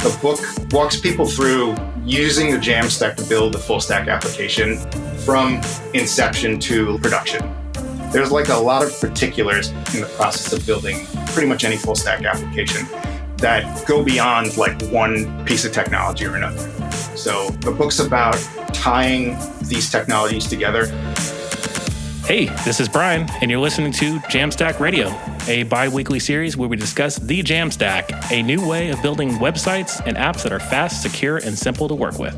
The book walks people through using the JAMstack to build the full stack application from inception to production. There's like a lot of particulars in the process of building pretty much any full stack application that go beyond like one piece of technology or another. So the book's about tying these technologies together. Hey, this is Brian, and you're listening to JAMstack Radio, a bi-weekly series where we discuss the JAMstack, a new way of building websites and apps that are fast, secure, and simple to work with.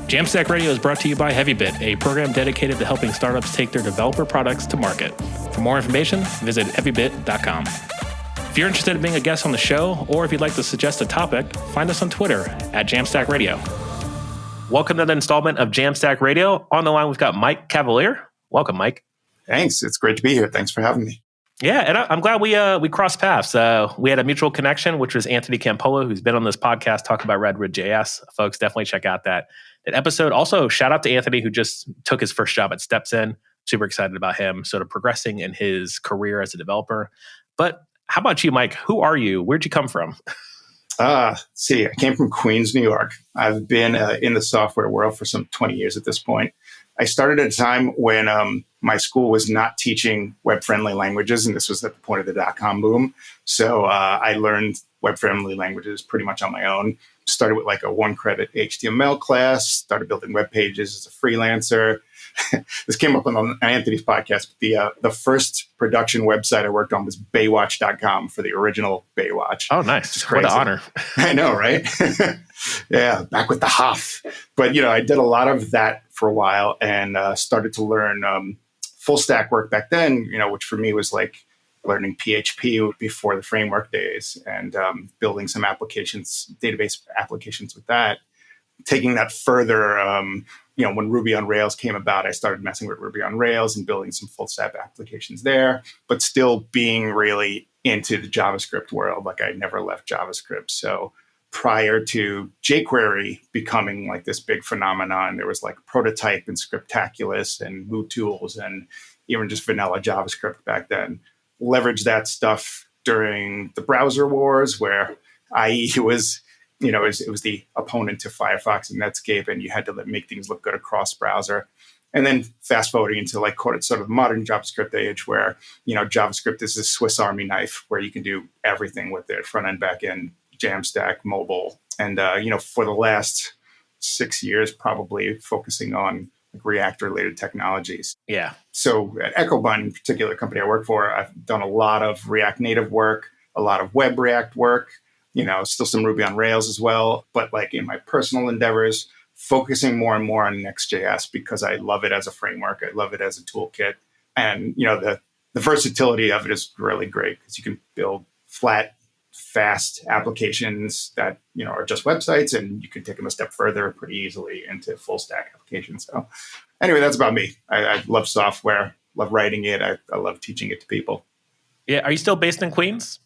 JAMstack Radio is brought to you by Heavybit, a program dedicated to helping startups take their developer products to market. For more information, visit heavybit.com. If you're interested in being a guest on the show, or if you'd like to suggest a topic, find us on Twitter at JAMstack Radio. Welcome to the installment of JAMstack Radio. On the line, we've got Mike Cavaliere. Welcome, Mike. Thanks. It's great to be here. Thanks for having me. Yeah, and I'm glad we crossed paths. We had a mutual connection, which was Anthony Campolo, who's been on this podcast talking about Redwood.js. Folks, definitely check out that episode. Also, shout out to Anthony, who just took his first job at StepsIn. Super excited about him sort of progressing in his career as a developer. But how about you, Mike? Who are you? Where'd you come from? I came from Queens, New York. I've been in the software world for some 20 years at this point. I started at a time when my school was not teaching web-friendly languages, and this was at the point of the dot-com boom. So I learned web-friendly languages pretty much on my own. Started with like a one-credit HTML class, started building web pages as a freelancer. This came up on Anthony's podcast. The first production website I worked on was Baywatch.com for the original Baywatch. Oh, nice. What an honor. I know, right? Yeah, back with the Hoff. But, I did a lot of that for a while and started to learn full stack work back then, which for me was like learning PHP before the framework days and building some applications, database applications with that. Taking that further, when Ruby on Rails came about, I started messing with Ruby on Rails and building some full stack applications there, but still being really into the JavaScript world. Like I never left JavaScript. So prior to jQuery becoming like this big phenomenon, there was like Prototype and Scriptaculous and MooTools and even just vanilla JavaScript back then. Leveraged that stuff during the browser wars where IE was, it was the opponent to Firefox and Netscape, and you had to make things look good across browser. And then fast forwarding into like sort of modern JavaScript age where, JavaScript is this Swiss Army knife where you can do everything with it, front end, back end, Jamstack, mobile. And, for the last 6 years, probably focusing on like React-related technologies. Yeah. So at Echobind, in particular, the company I work for, I've done a lot of React Native work, a lot of web React work, still some Ruby on Rails as well. But like in my personal endeavors, focusing more and more on Next.js because I love it as a framework. I love it as a toolkit. And, the versatility of it is really great because you can build flat, fast applications that, are just websites, and you can take them a step further pretty easily into full stack applications. So anyway, that's about me. I love software, love writing it. I love teaching it to people. Yeah. Are you still based in Queens?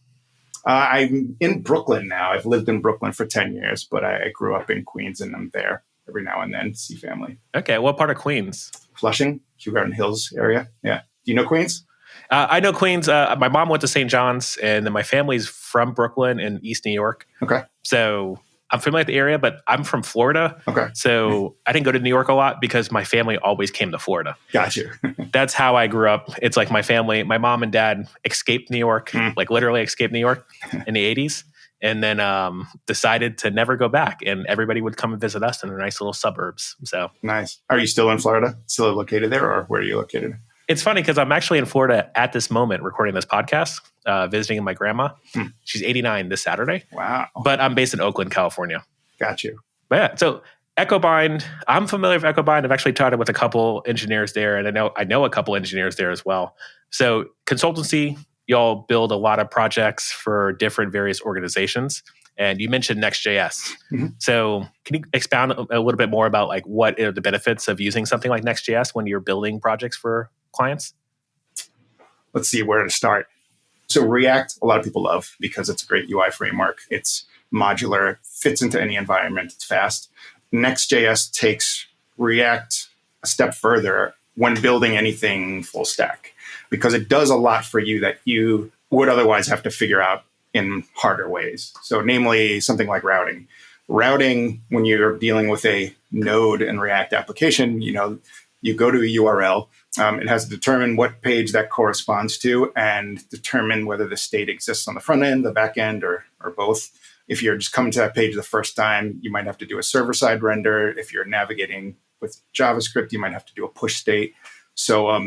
I'm in Brooklyn now. I've lived in Brooklyn for 10 years, but I grew up in Queens and I'm there every now and then to see family. Okay. What part of Queens? Flushing, Kew Garden Hills area. Yeah. Do you know Queens? I know Queens. My mom went to St. John's, and then my family's from Brooklyn and East New York. Okay. So I'm familiar with the area, but I'm from Florida. Okay. So I didn't go to New York a lot because my family always came to Florida. Gotcha. That's how I grew up. It's like my mom and dad escaped New York, like literally escaped New York in the 80s, and then decided to never go back. And everybody would come and visit us in their nice little suburbs. So nice. Are you still in Florida? Still located there, or where are you located? It's funny because I'm actually in Florida at this moment recording this podcast, visiting my grandma. She's 89 this Saturday. Wow. But I'm based in Oakland, California. Got you. But yeah, so Echobind, I'm familiar with Echobind. I've actually chatted with a couple engineers there, and I know a couple engineers there as well. So consultancy, y'all build a lot of projects for different various organizations. And you mentioned Next.js. Mm-hmm. So can you expound a little bit more about like what are the benefits of using something like Next.js when you're building projects for clients? Let's see where to start. So React, a lot of people love because it's a great UI framework. It's modular, fits into any environment, it's fast. Next.js takes React a step further when building anything full stack because it does a lot for you that you would otherwise have to figure out in harder ways. So namely something like routing. Routing, when you're dealing with a Node and React application, you go to a URL. It has to determine what page that corresponds to and determine whether the state exists on the front end, the back end, or both. If you're just coming to that page the first time, you might have to do a server-side render. If you're navigating with JavaScript, you might have to do a push state. So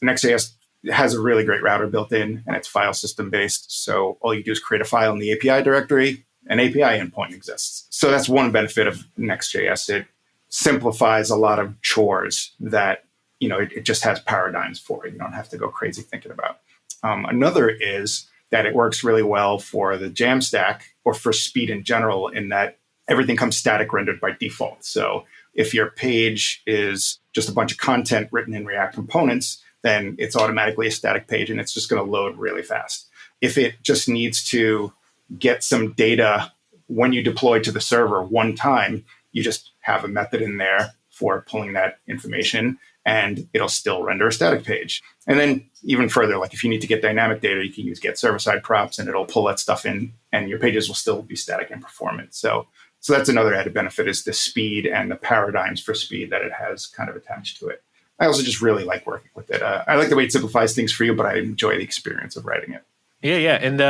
Next.js has a really great router built in, and it's file system based. So all you do is create a file in the API directory. An API endpoint exists. So that's one benefit of Next.js. It simplifies a lot of chores that, it just has paradigms for. You don't have to go crazy thinking about. Another is that it works really well for the JAMstack or for speed in general, in that everything comes static rendered by default. So if your page is just a bunch of content written in React components, then it's automatically a static page and it's just going to load really fast. If it just needs to get some data when you deploy to the server one time, you just have a method in there for pulling that information and it'll still render a static page. And then even further, like if you need to get dynamic data, you can use get server-side props and it'll pull that stuff in and your pages will still be static and performant. So that's another added benefit, is the speed and the paradigms for speed that it has kind of attached to it. I also just really like working with it. I like the way it simplifies things for you, but I enjoy the experience of writing it. Yeah. And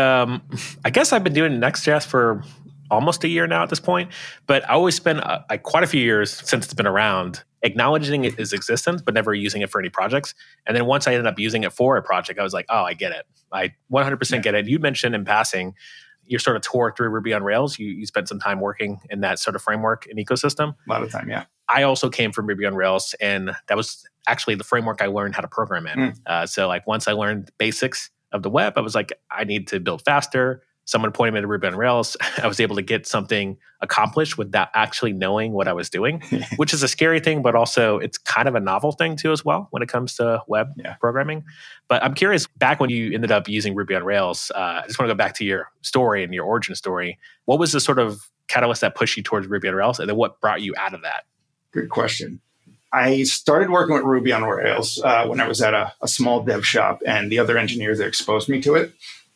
I guess I've been doing Next.js for almost a year now at this point, but I always spend quite a few years since it's been around acknowledging its existence, but never using it for any projects. And then once I ended up using it for a project, I was like, oh, I get it. I 100% get it. You mentioned in passing your sort of tour through Ruby on Rails. You spent some time working in that sort of framework and ecosystem. A lot of time, yeah. I also came from Ruby on Rails, and that was actually the framework I learned how to program in. So once I learned basics of the web, I was like, I need to build faster. Someone pointed me to Ruby on Rails. I was able to get something accomplished without actually knowing what I was doing, which is a scary thing, but also it's kind of a novel thing too as well when it comes to web programming. But I'm curious, back when you ended up using Ruby on Rails, I just want to go back to your story and your origin story. What was the sort of catalyst that pushed you towards Ruby on Rails, and then what brought you out of that? Good question. I started working with Ruby on Rails when I was at a small dev shop, and the other engineers that exposed me to it.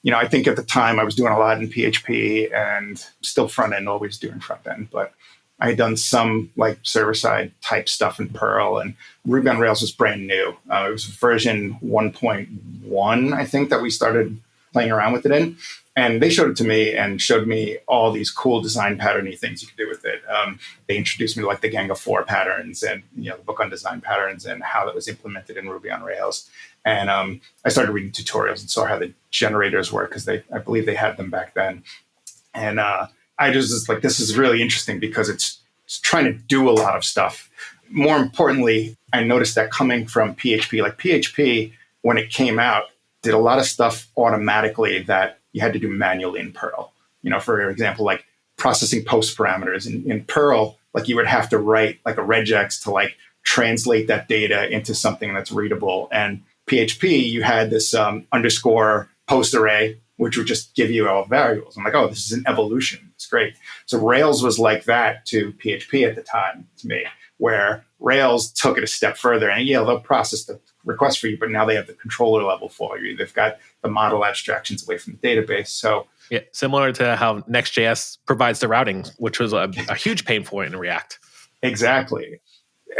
I think at the time I was doing a lot in PHP and still front end, always doing front end, but I had done some like server side type stuff in Perl, and Ruby on Rails was brand new. It was version 1.1, I think, that we started playing around with it in. And they showed it to me and showed me all these cool design patterny things you could do with it. They introduced me to like the Gang of Four patterns and the book on design patterns and how that was implemented in Ruby on Rails. And I started reading tutorials and saw how the generators work, because I believe they had them back then. And I just like, this is really interesting because it's trying to do a lot of stuff. More importantly, I noticed that coming from PHP, like PHP, when it came out, did a lot of stuff automatically that you had to do manually in Perl. For example, like processing post parameters in Perl, like you would have to write like a regex to like translate that data into something that's readable. And PHP, you had this underscore post array, which would just give you all variables. I'm like, oh, this is an evolution. It's great. So Rails was like that to PHP at the time, to me, where Rails took it a step further. And they'll process the request for you, but now they have the controller level for you. They've got the model abstractions away from the database. So yeah, similar to how Next.js provides the routing, which was a huge pain point in React. Exactly.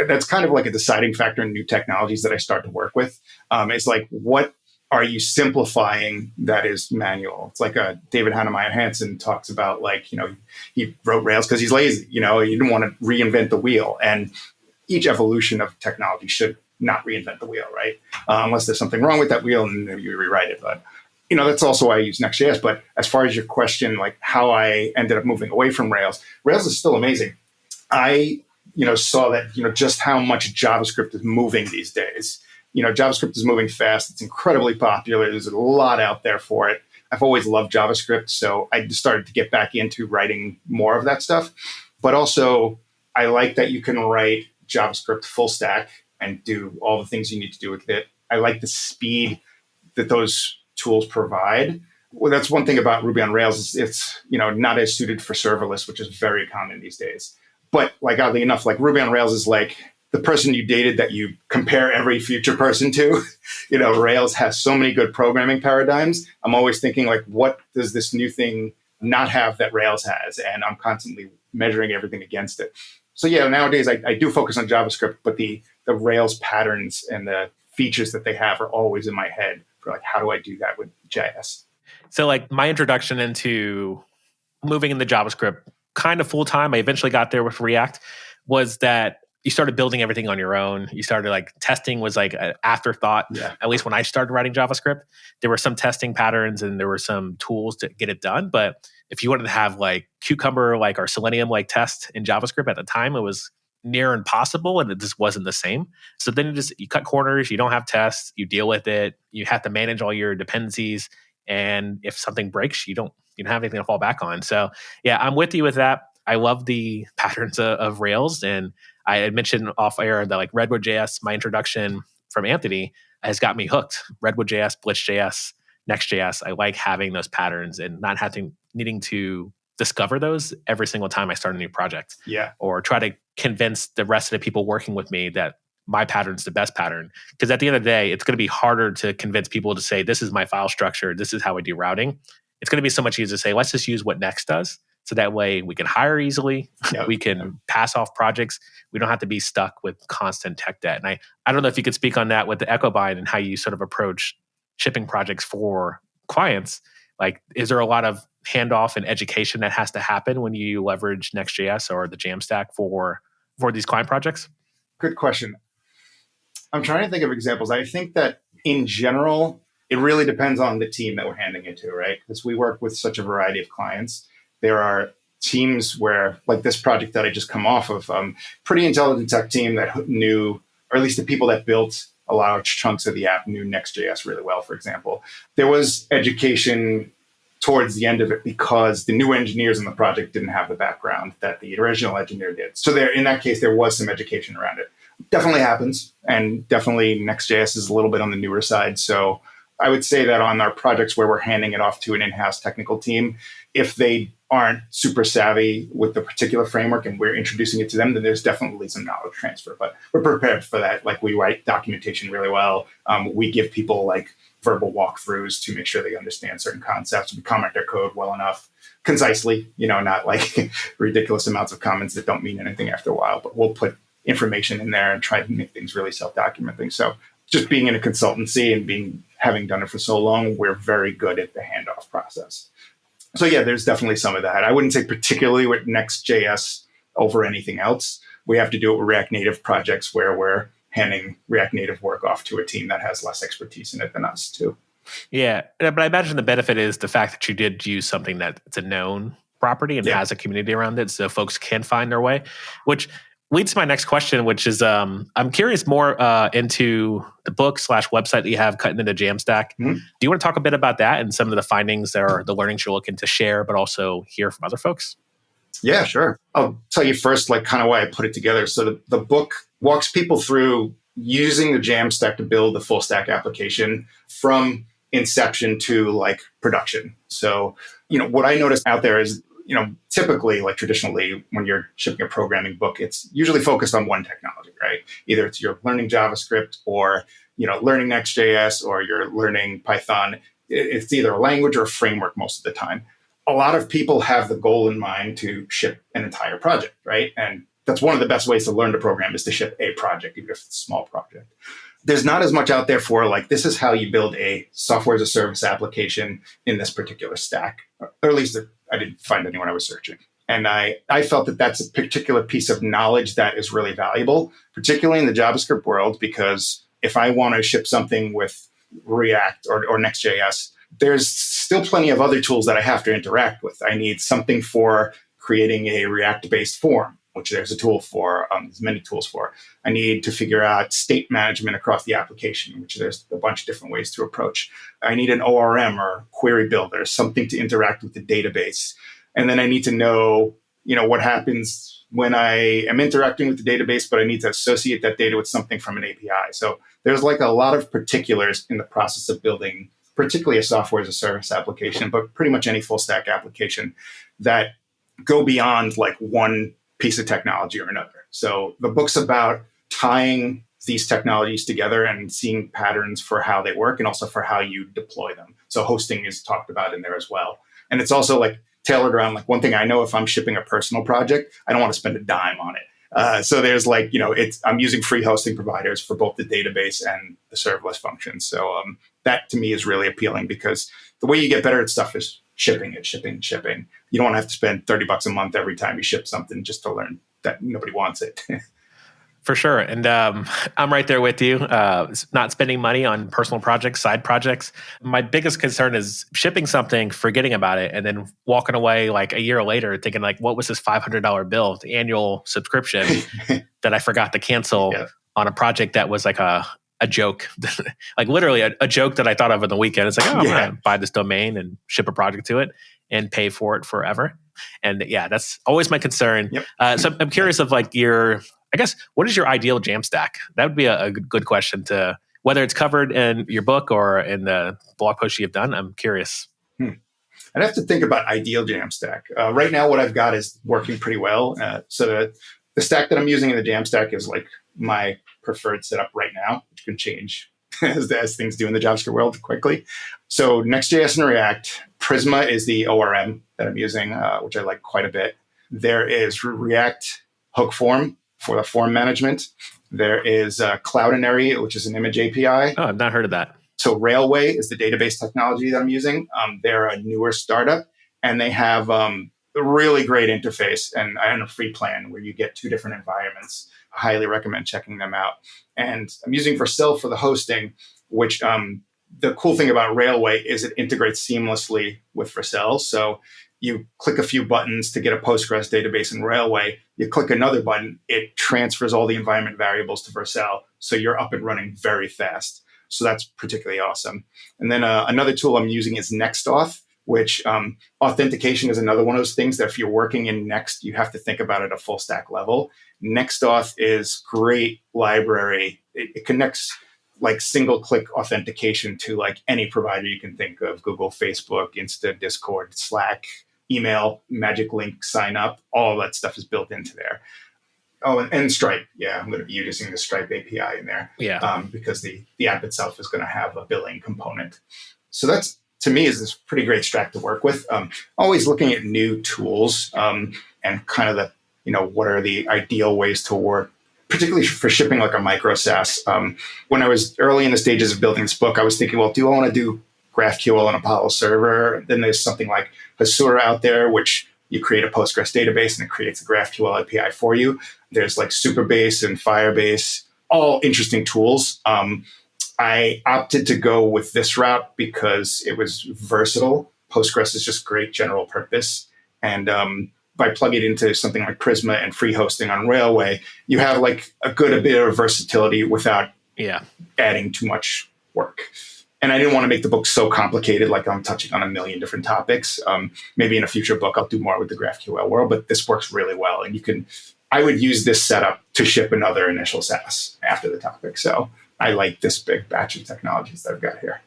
That's kind of like a deciding factor in new technologies that I start to work with. It's like, what are you simplifying that is manual? It's like David Hannemeyer Hansen talks about, like, he wrote Rails because he's lazy. He didn't want to reinvent the wheel. And each evolution of technology should not reinvent the wheel, right? Unless there's something wrong with that wheel and maybe you rewrite it. But, that's also why I use Next.js. But as far as your question, like how I ended up moving away from Rails, Rails is still amazing. I saw that, just how much JavaScript is moving these days. JavaScript is moving fast. It's incredibly popular. There's a lot out there for it. I've always loved JavaScript, so I started to get back into writing more of that stuff. But also, I like that you can write JavaScript full stack and do all the things you need to do with it. I like the speed that those tools provide. Well, that's one thing about Ruby on Rails is it's, not as suited for serverless, which is very common these days. But like, oddly enough, like Ruby on Rails is like the person you dated that you compare every future person to. Rails has so many good programming paradigms. I'm always thinking like, what does this new thing not have that Rails has? And I'm constantly measuring everything against it. So yeah, nowadays I do focus on JavaScript, but the Rails patterns and the features that they have are always in my head for like, how do I do that with JS? So like my introduction into moving into JavaScript kind of full time, I eventually got there with React, was that you started building everything on your own. You started like testing was like an afterthought. Yeah. At least when I started writing JavaScript, there were some testing patterns and there were some tools to get it done. But if you wanted to have like Cucumber like or Selenium like test in JavaScript at the time, it was near impossible and it just wasn't the same. So then you cut corners, you don't have tests, you deal with it, you have to manage all your dependencies. And if something breaks, you don't have anything to fall back on. So yeah, I'm with you with that. I love the patterns of Rails. And I had mentioned off air that like Redwood.js, my introduction from Anthony has got me hooked. Redwood.js, Blitz.js, Next.js. I like having those patterns and not needing to discover those every single time I start a new project. Yeah. Or try to convince the rest of the people working with me that my pattern's the best pattern. Because at the end of the day, it's going to be harder to convince people to say, this is my file structure, this is how I do routing. It's going to be so much easier to say, let's just use what Next does. So that way we can hire easily, we can pass off projects. We don't have to be stuck with constant tech debt. And I don't know if you could speak on that with the Echobind and how you sort of approach shipping projects for clients. Like, is there a lot of handoff and education that has to happen when you leverage Next.js or the JAMstack for these client projects? Good question. I'm trying to think of examples. I think that in general, it really depends on the team that we're handing it to, right? Because we work with such a variety of clients. There are teams where, like this project that I just come off of, pretty intelligent tech team that knew, or at least the people that built a large chunks of the app knew Next.js really well, for example. There was education towards the end of it because the new engineers in the project didn't have the background that the original engineer did. So in that case, there was some education around it. Definitely happens. And definitely Next.js is a little bit on the newer side. So I would say that on our projects where we're handing it off to an in-house technical team, if they aren't super savvy with the particular framework and we're introducing it to them, then there's definitely some knowledge transfer. But we're prepared for that. Like, we write documentation really well. We give people like verbal walkthroughs to make sure they understand certain concepts. We comment their code well enough, concisely, not like ridiculous amounts of comments that don't mean anything after a while. But we'll put information in there and try to make things really self-documenting. So just being in a consultancy and having done it for so long, we're very good at the handoff process. So yeah, there's definitely some of that. I wouldn't say particularly with Next.js over anything else. We have to do it with React Native projects where we're handing React Native work off to a team that has less expertise in it than us too. Yeah, but I imagine the benefit is the fact that you did use something that's a known property and has a community around it, so folks can find their way, which leads to my next question, which is I'm curious more into the book / website that you have, Cut Into The Jamstack. Mm-hmm. Do you want to talk a bit about that and some of the findings or the learnings you're looking to share, but also hear from other folks? Yeah, sure. I'll tell you first, like, kind of why I put it together. So the book walks people through using the Jamstack to build the full stack application from inception to like production. So, what I noticed out there is, typically, like traditionally, when you're shipping a programming book, it's usually focused on one technology, right? Either it's you're learning JavaScript or, learning Next.js or you're learning Python. It's either a language or a framework most of the time. A lot of people have the goal in mind to ship an entire project, right? And that's one of the best ways to learn to program is to ship a project, even if it's a small project. There's not as much out there for like, this is how you build a software as a service application in this particular stack. Or at least I didn't find anyone I was searching. And I felt that that's a particular piece of knowledge that is really valuable, particularly in the JavaScript world, because if I want to ship something with React or Next.js, there's still plenty of other tools that I have to interact with. I need something for creating a React-based form, which there's a tool for, there's many tools for. I need to figure out state management across the application, which there's a bunch of different ways to approach. I need an ORM or query builder, something to interact with the database. And then I need to know, what happens when I am interacting with the database, but I need to associate that data with something from an API. So there's like a lot of particulars in the process of building, particularly a software as a service application, but pretty much any full stack application that go beyond like one piece of technology or another. So the book's about tying these technologies together and seeing patterns for how they work and also for how you deploy them. So hosting is talked about in there as well. And it's also like tailored around like one thing I know, if I'm shipping a personal project, I don't want to spend a dime on it. So there's like, I'm using free hosting providers for both the database and the serverless functions. So that to me is really appealing because the way you get better at stuff is shipping. You don't want to have to spend $30 a month every time you ship something just to learn that nobody wants it. For sure. And I'm right there with you. Not spending money on personal projects, side projects. My biggest concern is shipping something, forgetting about it, and then walking away like a year later thinking like, what was this $500 bill, the annual subscription that I forgot to cancel on a project that was like a joke, like literally a joke that I thought of on the weekend. It's like, I'm going to buy this domain and ship a project to it and pay for it forever. And that's always my concern. Yep. So I'm curious of like what is your ideal Jamstack? That would be a good question to, whether it's covered in your book or in the blog post you've done. I'm curious. I'd have to think about ideal Jamstack. Right now, what I've got is working pretty well. So the stack that I'm using in the Jamstack is like my preferred setup right now, which can change as things do in the JavaScript world quickly. So Next.js and React, Prisma is the ORM that I'm using, which I like quite a bit. There is React Hook Form for the form management. There is Cloudinary, which is an image API. Oh, I've not heard of that. So Railway is the database technology that I'm using. They're a newer startup, and they have a really great interface and a free plan where you get 2 different environments. I highly recommend checking them out. And I'm using Vercel for the hosting, which the cool thing about Railway is it integrates seamlessly with Vercel. So you click a few buttons to get a Postgres database in Railway. You click another button, it transfers all the environment variables to Vercel. So you're up and running very fast. So that's particularly awesome. And then another tool I'm using is Nextauth, which authentication is another one of those things that if you're working in Next, you have to think about at a full stack level. Nextauth is great library. It connects like single click authentication to like any provider you can think of: Google, Facebook, Insta, Discord, Slack, email, Magic Link, sign up. All of that stuff is built into there. Oh, and Stripe. Yeah, I'm going to be using the Stripe API in there. Because the app itself is going to have a billing component. So that's, to me, is this pretty great stack to work with. Always looking at new tools and kind of what are the ideal ways to work, particularly for shipping like a micro SaaS. When I was early in the stages of building this book, I was thinking, well, do I want to do GraphQL and Apollo Server? Then there's something like Hasura out there, which you create a Postgres database and it creates a GraphQL API for you. There's like Superbase and Firebase, all interesting tools. I opted to go with this route because it was versatile. Postgres is just great general purpose. And by plugging it into something like Prisma and free hosting on Railway, you have like a bit of versatility without adding too much work. And I didn't want to make the book so complicated, like I'm touching on a million different topics. Maybe in a future book, I'll do more with the GraphQL world, but this works really well. And I would use this setup to ship another initial SaaS after the topic. So I like this big batch of technologies that I've got here.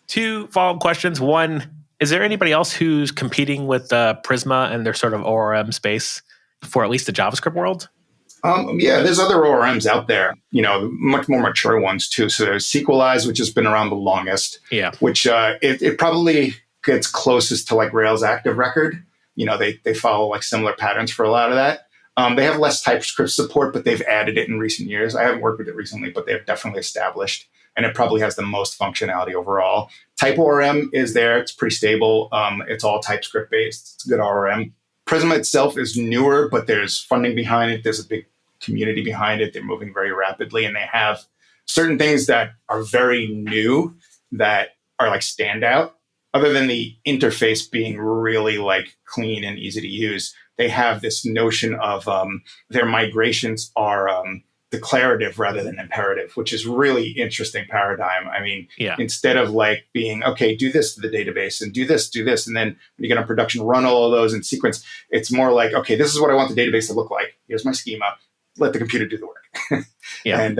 2 follow-up questions. One, is there anybody else who's competing with Prisma and their sort of ORM space for at least the JavaScript world? There's other ORMs out there, much more mature ones too. So there's Sequelize, which has been around the longest, which it probably gets closest to like Rails Active Record. They follow like similar patterns for a lot of that. They have less TypeScript support, but they've added it in recent years. I haven't worked with it recently, but they've definitely established, and it probably has the most functionality overall. TypeORM is there. It's pretty stable. It's all TypeScript based. It's a good ORM. Prisma itself is newer, but there's funding behind it. There's a big community behind it. They're moving very rapidly, and they have certain things that are very new that are like standout. Other than the interface being really like clean and easy to use, they have this notion of their migrations are declarative rather than imperative, which is really interesting paradigm. I mean, instead of like being, okay, do this to the database and do this, and then when you get on production, run all of those in sequence. It's more like, okay, this is what I want the database to look like. Here's my schema. Let the computer do the work. Yeah. And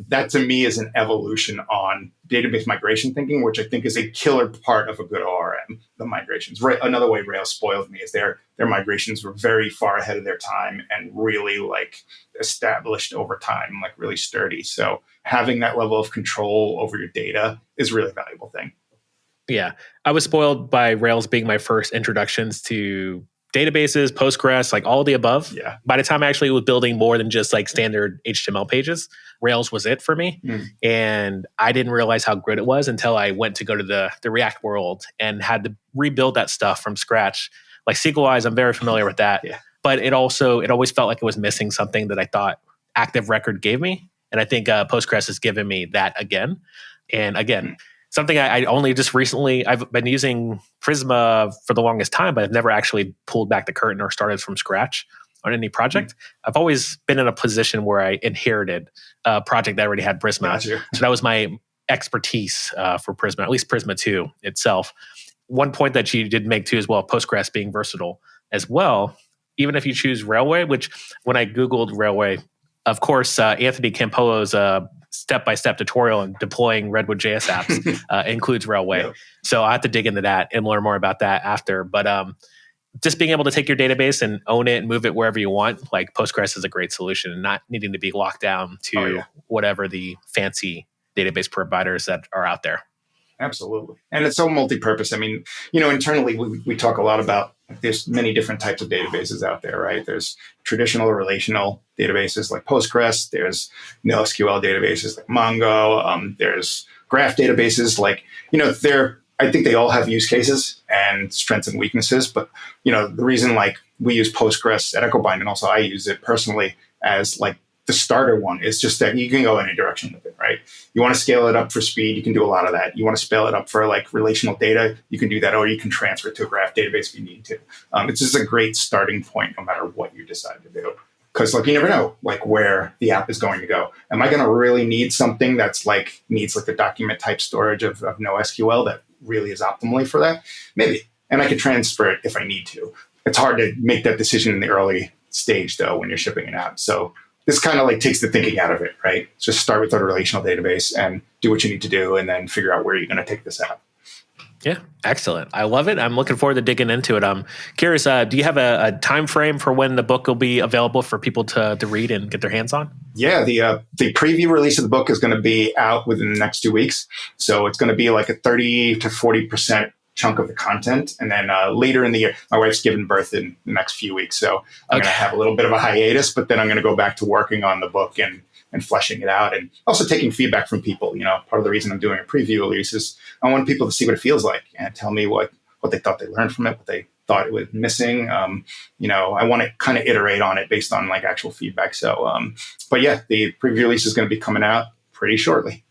that to me is an evolution on database migration thinking, which I think is a killer part of a good ORM, the migrations. Another way Rails spoiled me is their migrations were very far ahead of their time and really like established over time, like really sturdy. So having that level of control over your data is a really valuable thing. Yeah. I was spoiled by Rails being my first introductions to databases, Postgres, like all the above. Yeah. By the time I actually was building more than just like standard HTML pages, Rails was it for me. And I didn't realize how good it was until I went to go to the React world and had to rebuild that stuff from scratch. Like SQLize, I'm very familiar with that. Yeah. But it always felt like it was missing something that I thought Active Record gave me. And I think Postgres has given me that again. And again, something I only just recently, I've been using Prisma for the longest time, but I've never actually pulled back the curtain or started from scratch on any project. I've always been in a position where I inherited a project that already had Prisma. Gotcha. So that was my expertise for Prisma, at least Prisma 2 itself. One point that you did make too as well, Postgres being versatile as well, even if you choose Railway, which when I Googled Railway, of course, Anthony Campolo's step-by-step tutorial on deploying Redwood.js apps includes Railway. Yep. So I have to dig into that and learn more about that after. But just being able to take your database and own it and move it wherever you want, like Postgres is a great solution, and not needing to be locked down to whatever the fancy database providers that are out there. Absolutely. And it's so multi-purpose. I mean, internally, we talk a lot about there's many different types of databases out there, right? There's traditional relational databases like Postgres. There's NoSQL databases like Mongo. There's graph databases like, I think they all have use cases and strengths and weaknesses. But, the reason like we use Postgres at Echobind, and also I use it personally as like the starter one, is just that you can go any direction with it, right? You want to scale it up for speed, you can do a lot of that. You want to scale it up for like relational data, you can do that, or you can transfer it to a graph database if you need to. It's just a great starting point no matter what you decide to do. Because like you never know like where the app is going to go. Am I going to really need something that's like needs like the document type storage of NoSQL that really is optimally for that? Maybe. And I could transfer it if I need to. It's hard to make that decision in the early stage though when you're shipping an app. So this kind of like takes the thinking out of it, right? Just start with a relational database and do what you need to do and then figure out where you're going to take this app. Yeah, excellent. I love it. I'm looking forward to digging into it. I'm curious, do you have a time frame for when the book will be available for people to read and get their hands on? Yeah, the preview release of the book is going to be out within the next 2 weeks. So it's going to be like a 30 to 40% chunk of the content. And then later in the year, my wife's giving birth in the next few weeks. So I'm going to have a little bit of a hiatus, but then I'm going to go back to working on the book and fleshing it out and also taking feedback from people. Part of the reason I'm doing a preview release is I want people to see what it feels like and tell me what they thought they learned from it, what they thought it was missing. I want to kind of iterate on it based on like actual feedback. So, but yeah, the preview release is going to be coming out pretty shortly.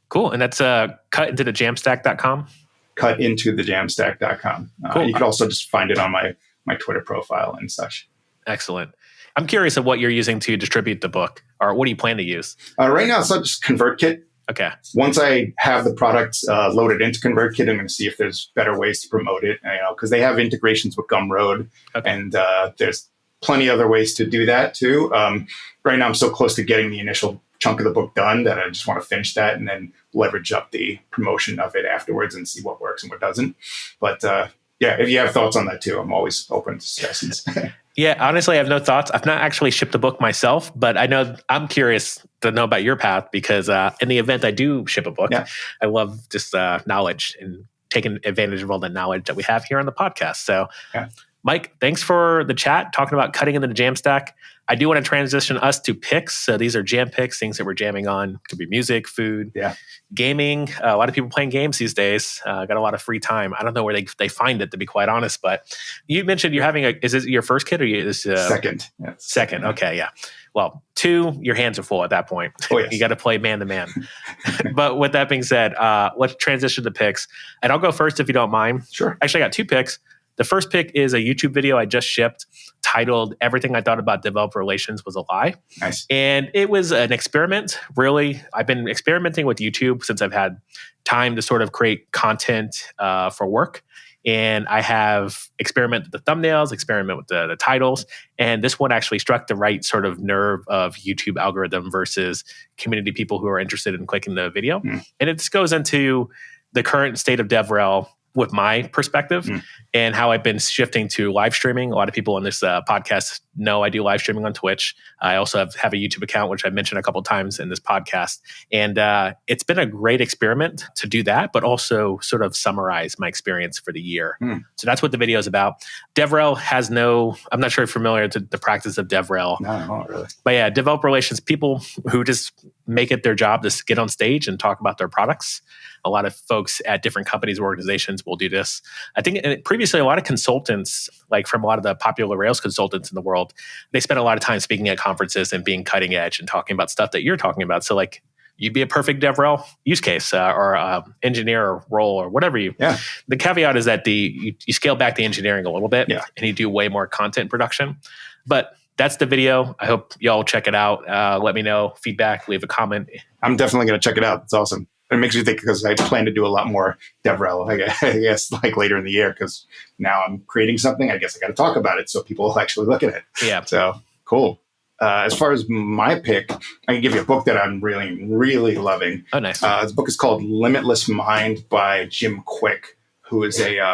Cool. And that's cutintothe.jamstack.com. Cutintothe.jamstack.com. Cool. You could also just find it on my Twitter profile and such. Excellent. I'm curious of what you're using to distribute the book, or what do you plan to use? Right now, it's not just ConvertKit. Okay. Once I have the product loaded into ConvertKit, I'm going to see if there's better ways to promote it. Because they have integrations with Gumroad, and there's plenty of other ways to do that too. Right now, I'm so close to getting the initial chunk of the book done that I just want to finish that and then leverage up the promotion of it afterwards and see what works and what doesn't. But if you have thoughts on that too, I'm always open to suggestions. Yeah, honestly, I have no thoughts. I've not actually shipped the book myself, but I'm curious to know about your path because in the event I do ship a book, I love just knowledge and taking advantage of all the knowledge that we have here on the podcast. So, Mike, thanks for the chat, talking about cutting into the Jamstack. I do want to transition us to picks. So these are jam picks, things that we're jamming on. Could be music, food, gaming. A lot of people playing games these days. Got a lot of free time. I don't know where they find it, to be quite honest. But you mentioned you're having is this your first kid or second? Yes. Second. Okay, yeah. Well, 2, your hands are full at that point. Oh, yes. You got to play man to man. But with that being said, let's transition to picks. And I'll go first if you don't mind. Sure. Actually, I got 2 picks. The first pick is a YouTube video I just shipped titled Everything I Thought About Developer Relations Was a Lie. Nice. And it was an experiment, really. I've been experimenting with YouTube since I've had time to sort of create content for work. And I have experimented with the thumbnails, experiment with the titles. And this one actually struck the right sort of nerve of YouTube algorithm versus community people who are interested in clicking the video. And it just goes into the current state of DevRel with my perspective and how I've been shifting to live streaming. A lot of people on this podcast know I do live streaming on Twitch. I also have a YouTube account, which I mentioned a couple of times in this podcast. And it's been a great experiment to do that, but also sort of summarize my experience for the year. So that's what the video is about. DevRel has I'm not sure if you're familiar with the practice of DevRel. No, not really. But yeah, developer relations, people who just make it their job to get on stage and talk about their products. A lot of folks at different companies or organizations will do this. I think previously a lot of consultants, like from a lot of the popular Rails consultants in the world, they spend a lot of time speaking at conferences and being cutting edge and talking about stuff that you're talking about. So like you'd be a perfect DevRel use case or engineer or role or whatever you. Yeah. The caveat is that you scale back the engineering a little bit and you do way more content production. But that's the video. I hope y'all check it out. Let me know feedback, leave a comment. I'm definitely going to check it out. It's awesome. It makes me think because I plan to do a lot more DevRel, I guess, like later in the year, because now I'm creating something. I guess I got to talk about it so people will actually look at it. Yeah. So cool. As far as my pick, I can give you a book that I'm really, really loving. Oh, nice. This book is called Limitless Mind by Jim Quick, who is a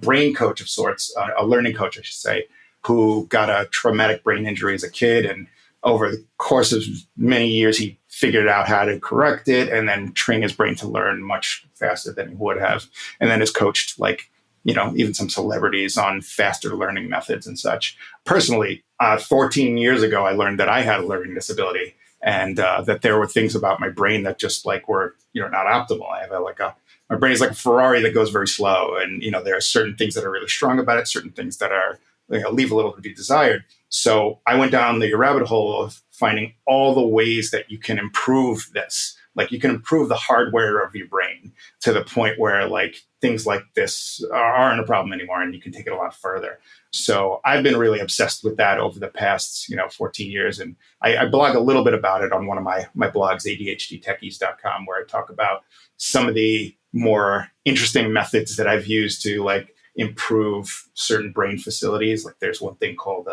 brain coach of sorts, a learning coach, I should say, who got a traumatic brain injury as a kid. And over the course of many years, he figured out how to correct it and then train his brain to learn much faster than he would have. And then has coached even some celebrities on faster learning methods and such. Personally, 14 years ago, I learned that I had a learning disability and that there were things about my brain that just were, not optimal. I have my brain is like a Ferrari that goes very slow. And, there are certain things that are really strong about it, certain things that are, leave a little to be desired. So I went down the rabbit hole of finding all the ways that you can improve this. Like you can improve the hardware of your brain to the point where things like this aren't a problem anymore and you can take it a lot further. So I've been really obsessed with that over the past, 14 years. And I blog a little bit about it on one of my blogs, ADHDtechies.com, where I talk about some of the more interesting methods that I've used to improve certain brain facilities. Like there's one thing called,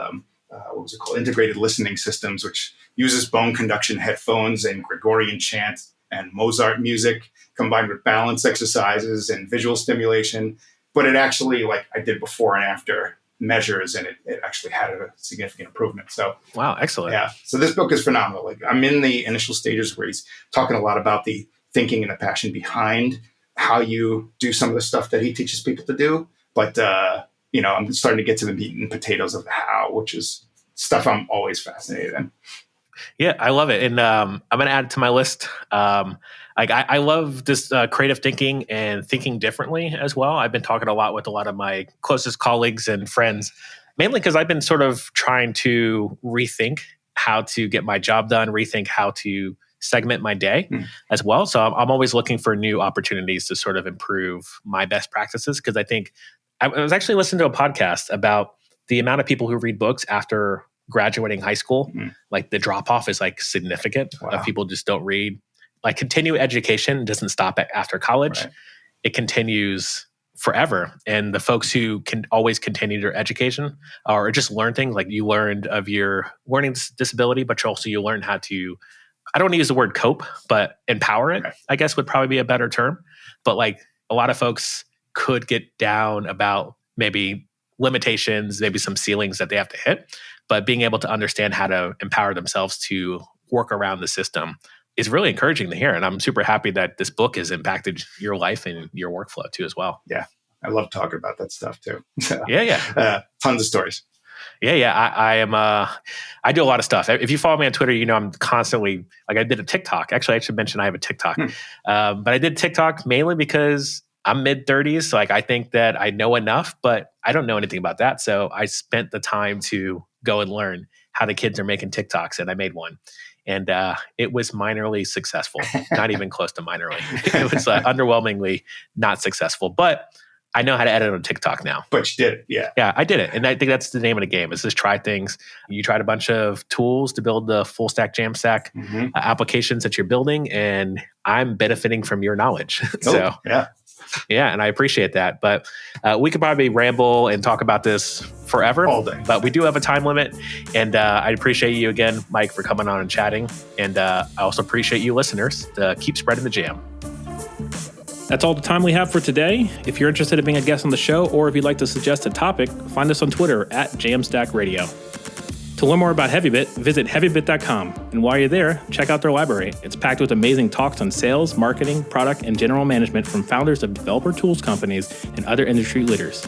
Integrated Listening Systems, which uses bone conduction headphones and Gregorian chant and Mozart music combined with balance exercises and visual stimulation. But it actually, I did before and after measures, and it actually had a significant improvement. So wow, excellent. Yeah. So this book is phenomenal. I'm in the initial stages where he's talking a lot about the thinking and the passion behind how you do some of the stuff that he teaches people to do. But, I'm starting to get to the meat and potatoes of the how, which is stuff I'm always fascinated in. Yeah, I love it. And I'm going to add it to my list. I love this creative thinking and thinking differently as well. I've been talking a lot with a lot of my closest colleagues and friends, mainly because I've been sort of trying to rethink how to get my job done, rethink how to segment my day as well. So I'm always looking for new opportunities to sort of improve my best practices, because I think I was actually listening to a podcast about the amount of people who read books after graduating high school. Like the drop off is significant. Wow. People just don't read. Continuing education doesn't stop after college. Right. It continues forever. And the folks who can always continue their education or just learn things, like you learned of your learning disability, but you learn how to, I don't want to use the word cope, but empower it, I guess would probably be a better term. But a lot of folks could get down about maybe limitations, maybe some ceilings that they have to hit, but being able to understand how to empower themselves to work around the system is really encouraging to hear. And I'm super happy that this book has impacted your life and your workflow too as well. Yeah. I love talking about that stuff too. Yeah. Tons of stories. Yeah. I do a lot of stuff. If you follow me on Twitter, I'm constantly, I did a TikTok. Actually, I should mention I have a TikTok. But I did TikTok mainly because I'm mid-30s. So I think that I know enough, but I don't know anything about that. So I spent the time to go and learn how the kids are making TikToks, and I made one. And it was minorly successful, not even close to minorly. It was underwhelmingly not successful, but I know how to edit on TikTok now. But you did it, yeah. Yeah, I did it. And I think that's the name of the game, is just try things. You tried a bunch of tools to build the full stack JAMstack applications that you're building, and I'm benefiting from your knowledge. Yeah. Yeah, and I appreciate that. But we could probably ramble and talk about this forever. All day. But we do have a time limit. And I appreciate you again, Mike, for coming on and chatting. And I also appreciate you listeners to keep spreading the jam. That's all the time we have for today. If you're interested in being a guest on the show, or if you'd like to suggest a topic, find us on Twitter at JAMstack Radio. To learn more about Heavybit, visit heavybit.com. And while you're there, check out their library. It's packed with amazing talks on sales, marketing, product, and general management from founders of developer tools companies and other industry leaders.